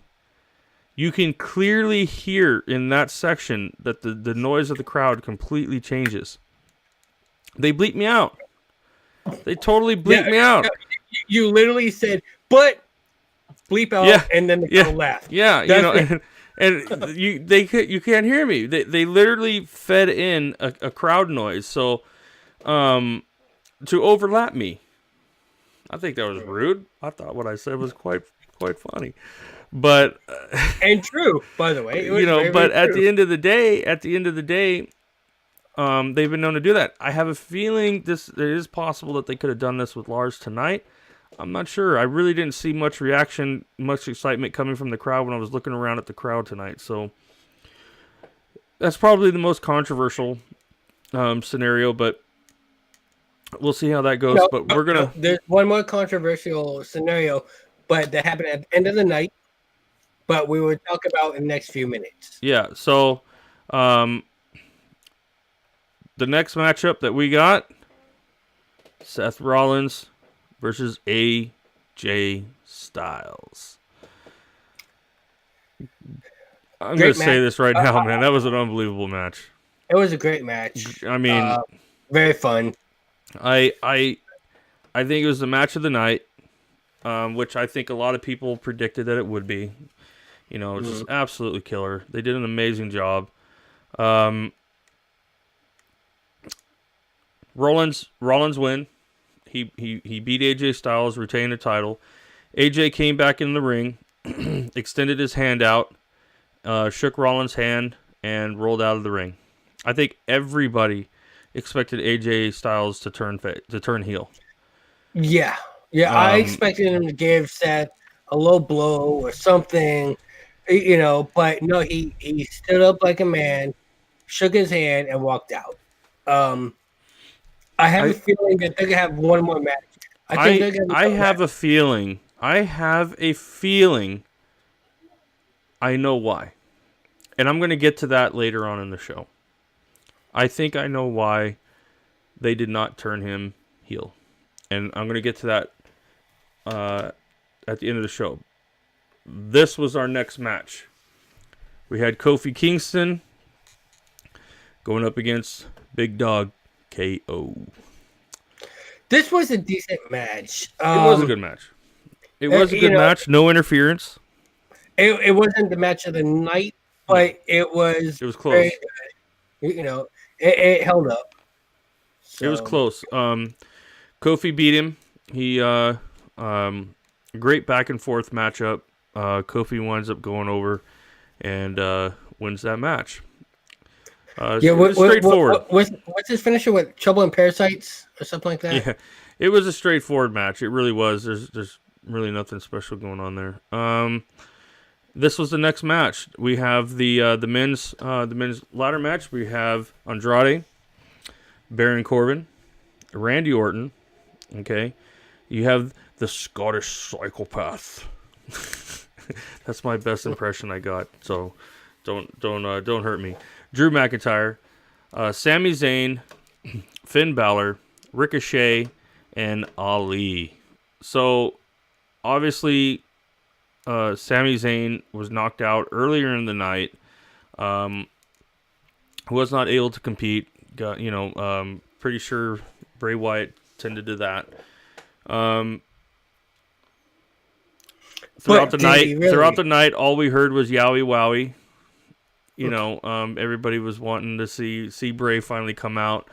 you can clearly hear in that section that the noise of the crowd completely changes. They bleep me out. They totally bleep me out. You literally said, but bleep out, and then the crowd laughed. Yeah, and you can't hear me. They literally fed in a crowd noise so to overlap me. I think that was rude. I thought what I said was quite funny. But and true, by the way, but at the end of the day, they've been known to do that. I have a feeling it is possible that they could have done this with Lars tonight. I'm not sure. I really didn't see much reaction, much excitement coming from the crowd when I was looking around at the crowd tonight. So that's probably the most controversial scenario, but we'll see how that goes. There's one more controversial scenario, but that happened at the end of the night. But we will talk about in the next few minutes. Yeah, so the next matchup that we got, Seth Rollins versus AJ Styles. I'm going to say this right now, man. That was an unbelievable match. It was a great match. I mean, very fun. I think it was the match of the night, which I think a lot of people predicted that it would be. Just absolutely killer. They did an amazing job. Rollins win. He beat AJ Styles, retained the title. AJ came back in the ring, extended his hand out, shook Rollins' hand, and rolled out of the ring. I think everybody expected AJ Styles to turn heel. Yeah. I expected him to give Seth a low blow or something. But no, he stood up like a man, shook his hand, and walked out. I have I a feeling that they're gonna have one more match. I think they're gonna. I have a feeling. I have a feeling. I know why, and I'm going to get to that later on in the show. I think I know why they did not turn him heel, and I'm going to get to that at the end of the show. This was our next match. We had Kofi Kingston going up against Big Dog KO. This was a decent match. It was a good match. It was a good match. No interference. It wasn't the match of the night, but it was. It was close. It held up. So. It was close. Kofi beat him. He great back and forth matchup. Kofi winds up going over and wins that match. Straightforward. What's his finisher? What, Trouble and Parasites or something like that? Yeah, it was a straightforward match. It really was. There's really nothing special going on there. This was the next match. We have the men's ladder match. We have Andrade, Baron Corbin, Randy Orton. Okay, you have the Scottish Psychopath. That's my best impression I got. So don't hurt me. Drew McIntyre, Sami Zayn, Finn Balor, Ricochet, and Ali. So obviously, Sami Zayn was knocked out earlier in the night. Was not able to compete. Pretty sure Bray Wyatt tended to that. Throughout the night, all we heard was Yowie Wowie. Everybody was wanting to see Bray finally come out.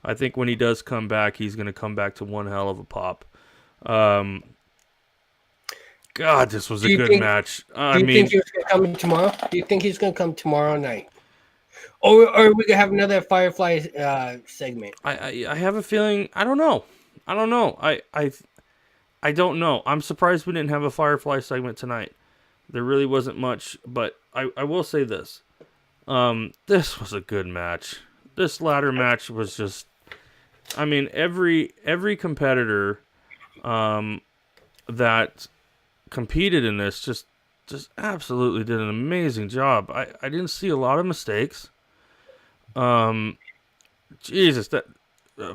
I think when he does come back, he's going to come back to one hell of a pop. God, this was a good match. Do you think he was going to come tomorrow? Do you think he's going to come tomorrow night? Or are we going to have another Firefly segment? I have a feeling. I don't know. I don't know. I'm surprised we didn't have a Firefly segment tonight. There really wasn't much, but I will say this. This was a good match. This ladder match was just, every competitor that competed in this just absolutely did an amazing job. I didn't see a lot of mistakes. Jesus, that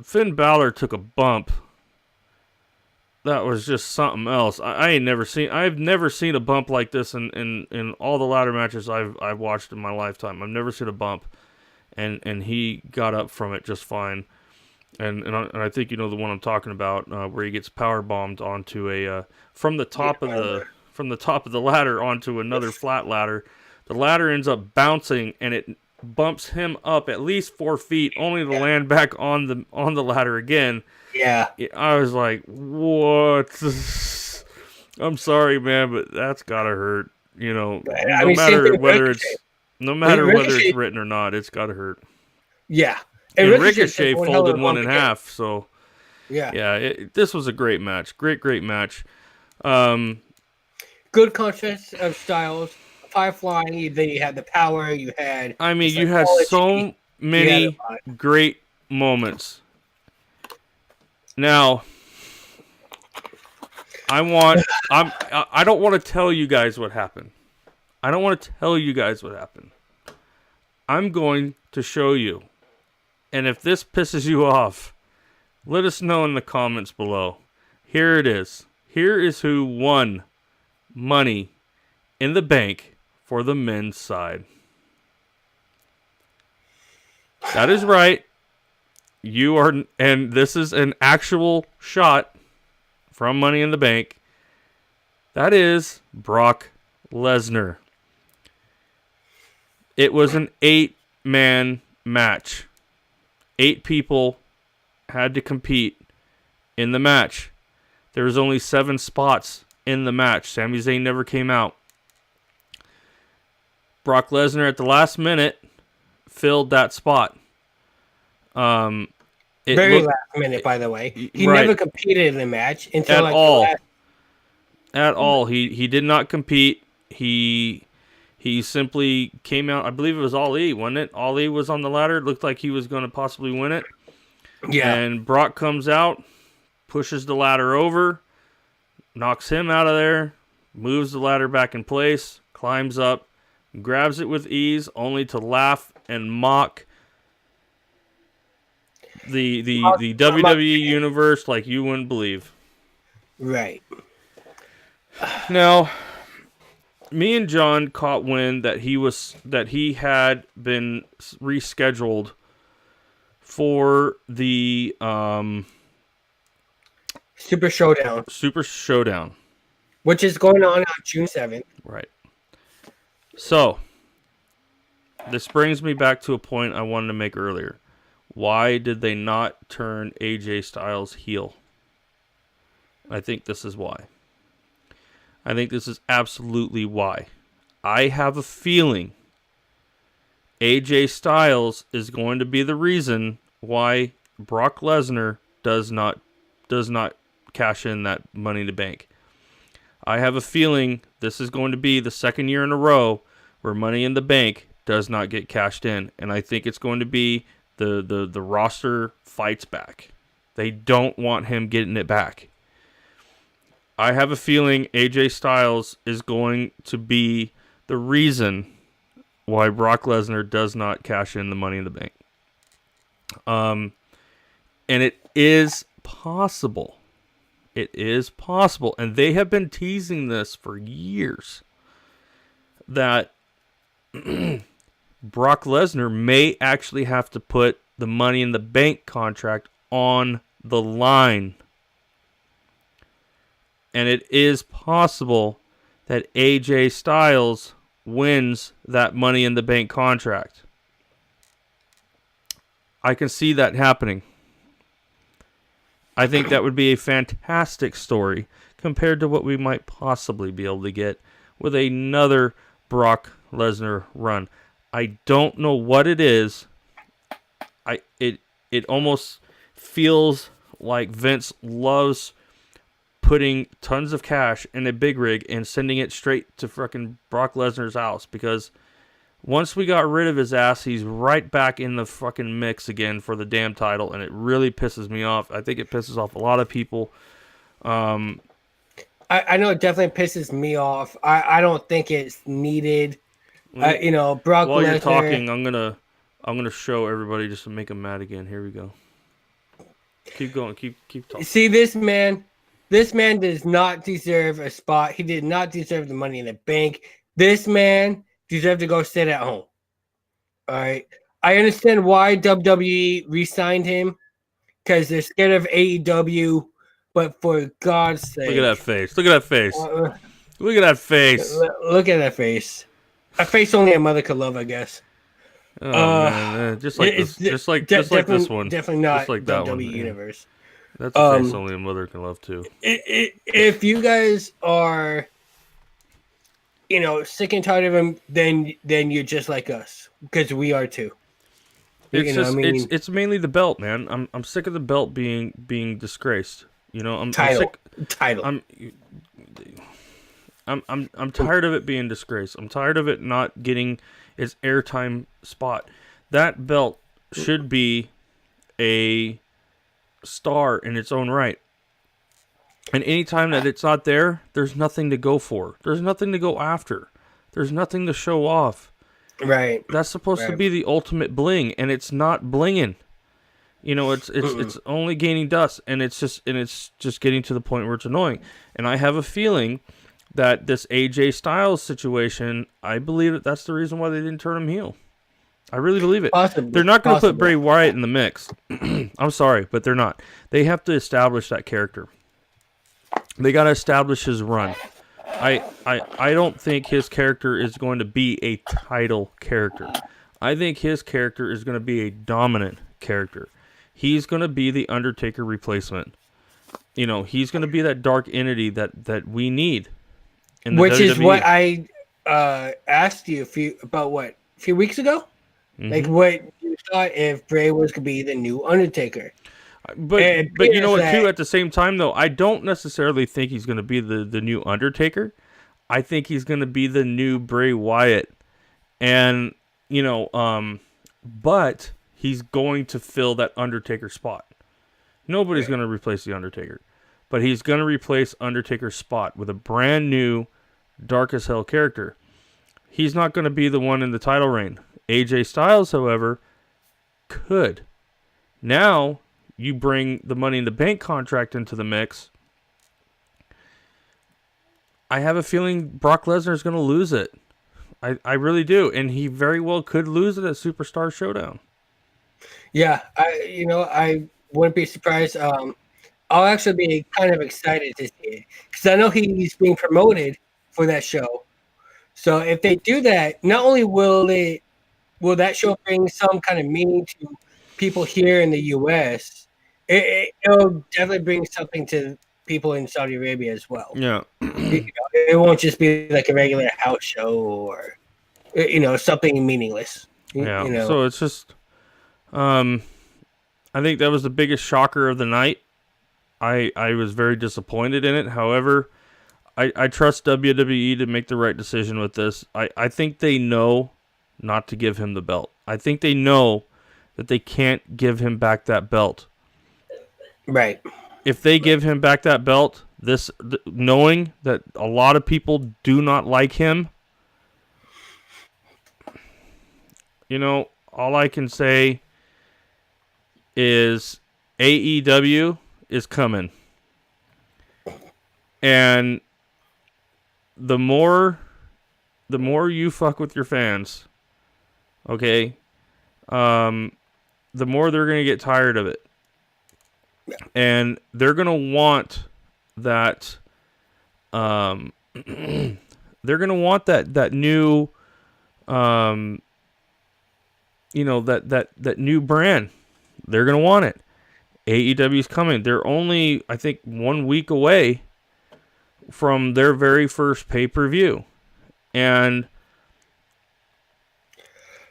Finn Balor took a bump. That was just something else. I've never seen a bump like this in all the ladder matches I've watched in my lifetime. I've never seen a bump, and he got up from it just fine. And I think you know the one I'm talking about, where he gets power bombed onto from the top of the ladder onto another flat ladder. The ladder ends up bouncing, and it bumps him up at least 4 feet, only to land back on the ladder again. Yeah. I was like, what? I'm sorry, man, but that's gotta hurt. No matter whether it's written or not, it's gotta hurt. Yeah. And Ricochet folded one in half, so yeah. This was a great match. Great match. Good contrast of styles. Firefly, then you had the power, you had you had so many great moments. Now, I don't want to tell you guys what happened. I'm going to show you. And if this pisses you off, let us know in the comments below. Here it is. Here is who won Money in the Bank for the men's side. That is right. And this is an actual shot from Money in the Bank. That is Brock Lesnar. It was an 8-man match. 8 people had to compete in the match. There was only 7 spots in the match. Sami Zayn never came out. Brock Lesnar at the last minute filled that spot. Last minute, by the way. He never competed in the match until at all. He did not compete. He simply came out. I believe it was Ali, wasn't it? Ali was on the ladder. It looked like he was going to possibly win it. Yeah. And Brock comes out, pushes the ladder over, knocks him out of there, moves the ladder back in place, climbs up, grabs it with ease, only to laugh and mock the WWE universe like you wouldn't believe. Right. Now, me and John caught wind that he had been rescheduled for the Super Showdown, Super Showdown. which is going on June 7th. Right. So, this brings me back to a point I wanted to make earlier. Why did they not turn AJ Styles heel? I think this is why. I think this is absolutely why. I have a feeling AJ Styles is going to be the reason why Brock Lesnar does not cash in that Money in the Bank. I have a feeling this is going to be the second year in a row where Money in the Bank does not get cashed in, and I think it's going to be the roster fights back. They don't want him getting it back. I have a feeling AJ Styles is going to be the reason why Brock Lesnar does not cash in the Money in the Bank. And it is possible. It is possible. And they have been teasing this for years. That Brock Lesnar may actually have to put the Money in the Bank contract on the line. And it is possible that AJ Styles wins that Money in the Bank contract. I can see that happening. I think that would be a fantastic story compared to what we might possibly be able to get with another Brock Lesnar run. I don't know what it is. It almost feels like Vince loves putting tons of cash in a big rig and sending it straight to frickin' Brock Lesnar's house, because once we got rid of his ass, he's right back in the fucking mix again for the damn title, and it really pisses me off. I think it pisses off a lot of people. I know it definitely pisses me off. I don't think it's needed. Brock While Lesnar. you're talking, I'm gonna show everybody just to make him mad again. Here we go. Keep going. Keep talking. See, this man does not deserve a spot. He did not deserve the Money in the Bank. This man deserved to go sit at home. All right. I understand why WWE re-signed him, because they're scared of AEW. But for God's sake, Look at that face. Look at that face. Look at that face. Look at that face. A face only a mother could love, I guess. Oh man, just like this, just like this one. Definitely not just like that WWE one. Universe. That's a face only a mother can love too. If you guys are, sick and tired of him, then you're just like us, because we are too. It's mainly the belt, man. I'm sick of the belt being disgraced. I'm sick. I'm tired of it being disgraced. I'm tired of it not getting its airtime spot. That belt should be a star in its own right. And anytime that it's not there, there's nothing to go for. There's nothing to go after. There's nothing to show off. Right. That's supposed to be the ultimate bling, and it's not blinging. It's only gaining dust, and it's just getting to the point where it's annoying. And I have a feeling that this AJ Styles situation, I believe that's the reason why they didn't turn him heel. I really believe it. Possibly. They're not going to put Bray Wyatt in the mix. I'm sorry, but they're not. They have to establish that character. They got to establish his run. I don't think his character is going to be a title character. I think his character is going to be a dominant character. He's going to be the Undertaker replacement. He's going to be that dark entity that we need. Which is what I asked you a few weeks ago? Mm-hmm. Like, what you thought if Bray was going to be the new Undertaker. But you know what, too, at the same time, though, I don't necessarily think he's going to be the new Undertaker. I think he's going to be the new Bray Wyatt. And, but he's going to fill that Undertaker spot. Nobody's going to replace the Undertaker, but he's going to replace Undertaker's spot with a brand new, dark as hell character. He's not going to be the one in the title reign. AJ Styles, however, could. Now you bring the Money in the Bank contract into the mix. I have a feeling Brock Lesnar is going to lose it. I really do, and he very well could lose it at Superstar Showdown. Yeah, I wouldn't be surprised. I'll actually be kind of excited to see it because I know he's being promoted for that show. So if they do that, not only will that show bring some kind of meaning to people here in the U.S., it'll definitely bring something to people in Saudi Arabia as well. Yeah. It won't just be like a regular house show or, something meaningless. Yeah. So it's just, I think that was the biggest shocker of the night. I was very disappointed in it. However, I trust WWE to make the right decision with this. I think they know not to give him the belt. I think they know that they can't give him back that belt. Right. If they give him back that belt, knowing that a lot of people do not like him, all I can say is AEW is coming. And the more you fuck with your fans, okay, the more they're going to get tired of it. And they're going to want that they're going to want that new that new brand. They're going to want it. AEW's coming. They're only, I think, 1 week away from their very first pay-per-view. And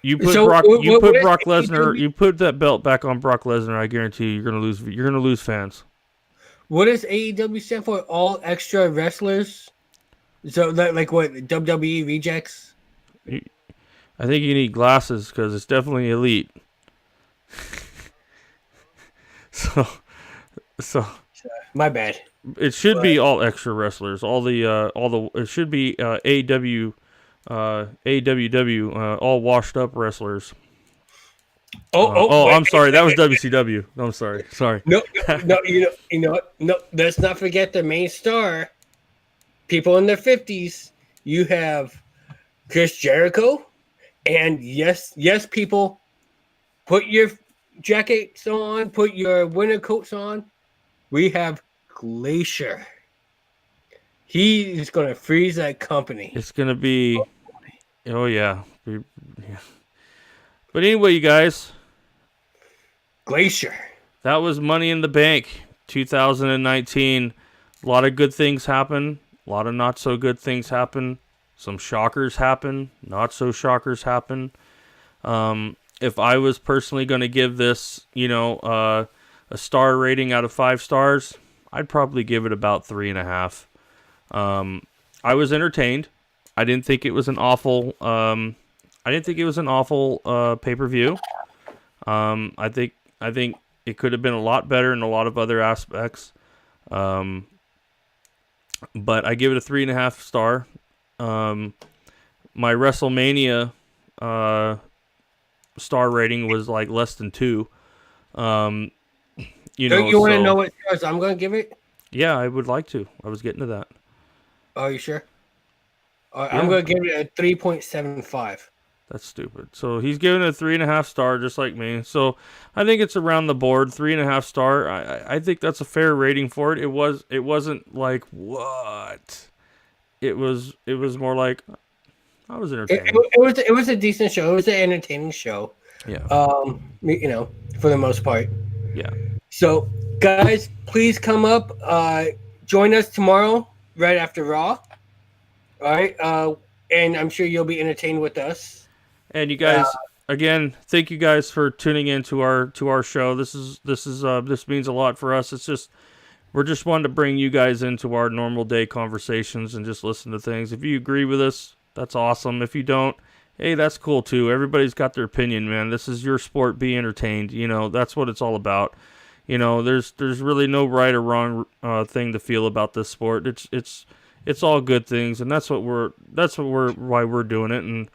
you put Brock Lesnar, you put that belt back on Brock Lesnar, I guarantee you're going to lose fans. What does AEW stand for? All extra wrestlers? So like what, WWE rejects? I think you need glasses because it's definitely elite. So my bad. It should be all extra wrestlers. It should be AWW, all washed up wrestlers. I'm sorry. That was WCW. I'm sorry. No, no. Let's not forget the main star. People in their 50s. You have Chris Jericho, and yes, people, put your jackets on, put your winter coats on. We have Glacier. He is going to freeze that company. It's going to be... Oh, yeah. But anyway, you guys. Glacier. That was Money in the Bank 2019. A lot of good things happen. A lot of not so good things happen. Some shockers happen. Not so shockers happen. If I was personally going to give this, a star rating out of 5 stars, I'd probably give it about 3.5. I was entertained. I didn't think it was an awful. Pay-per-view. I think it could have been a lot better in a lot of other aspects. But I give it a 3.5 star. My WrestleMania star rating was like less than 2. Don't you want to know what stars I'm going to give it? Yeah, I would like to. I was getting to that. Are you sure? I'm going to give it a 3.75. That's stupid. So he's giving it a 3.5 star, just like me. So I think it's around the board, 3.5 star. I think that's a fair rating for it. It wasn't like what. It was more like I was entertained. It was a decent show. It was an entertaining show. Yeah. For the most part. Yeah. So guys, please come up. Join us tomorrow right after Raw. All right. And I'm sure you'll be entertained with us. And you guys, again, thank you guys for tuning in to our show. This means a lot for us. It's just we're just wanting to bring you guys into our normal day conversations and just listen to things. If you agree with us, that's awesome. If you don't, hey, that's cool too. Everybody's got their opinion, man. This is your sport. Be entertained. That's what it's all about. You know, there's really no right or wrong thing to feel about this sport. It's all good things, and that's why we're doing it. And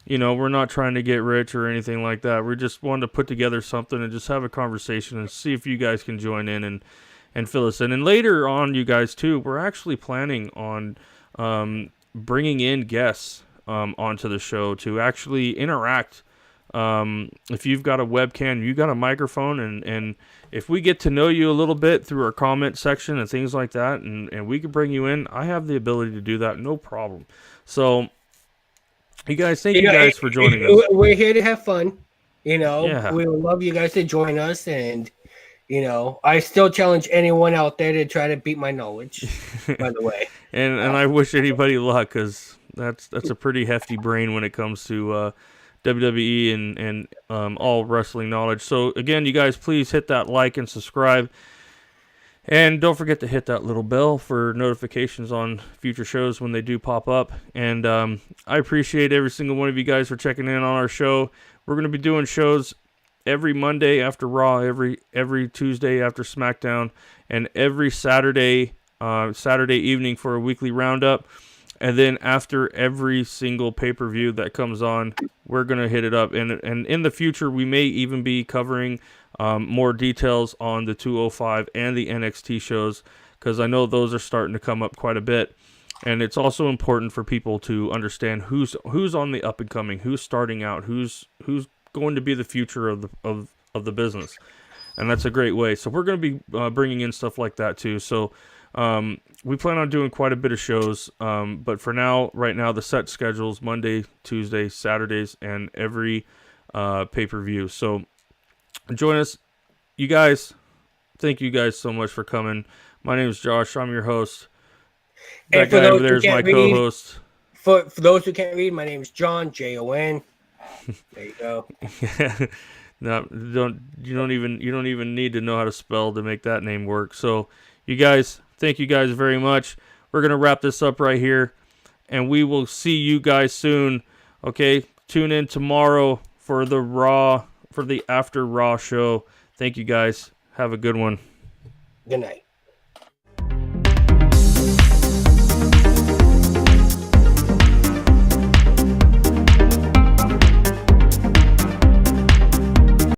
you know, we're not trying to get rich or anything like that. We just wanted to put together something and just have a conversation and see if you guys can join in and fill us in. And later on, you guys too, we're actually planning on bringing in guests onto the show to actually interact. If you've got a webcam, you got a microphone, and if we get to know you a little bit through our comment section and things like that, and we can bring you in, I have the ability to do that, no problem. So, you guys, thank you guys for joining us. We're here to have fun. You know, Yeah. we would love you guys to join us, and you know, I still challenge anyone out there to try to beat my knowledge. By the way, and I wish anybody luck, because that's a pretty hefty brain when it comes to WWE and all wrestling knowledge. So again, you guys, please hit that like and subscribe, and don't forget to hit that little bell for notifications on future shows when they do pop up. And I appreciate every single one of you guys for checking in on our show. We're going to be doing shows every Monday after Raw, every Tuesday after SmackDown, and every Saturday evening for a weekly roundup. And then after every single pay-per-view that comes on, we're going to hit it up. And in the future, we may even be covering more details on the 205 and the NXT shows, because I know those are starting to come up quite a bit. And it's also important for people to understand who's on the up and coming, who's starting out, who's going to be the future of the business. And that's a great way. So we're going to be bringing in stuff like that too. So we plan on doing quite a bit of shows, but for now, right now, the set schedules Monday, Tuesday, Saturdays, and every pay-per-view. So join us, you guys. Thank you guys so much for coming. My name is Josh. I'm your host. That guy over there is my co-host. For those who can't read, my name is John, Jon. There you go. No, you don't even need to know how to spell to make that name work. So you guys, thank you guys very much. We're going to wrap this up right here, and we will see you guys soon. Okay? Tune in tomorrow for the After Raw show. Thank you guys. Have a good one. Good night.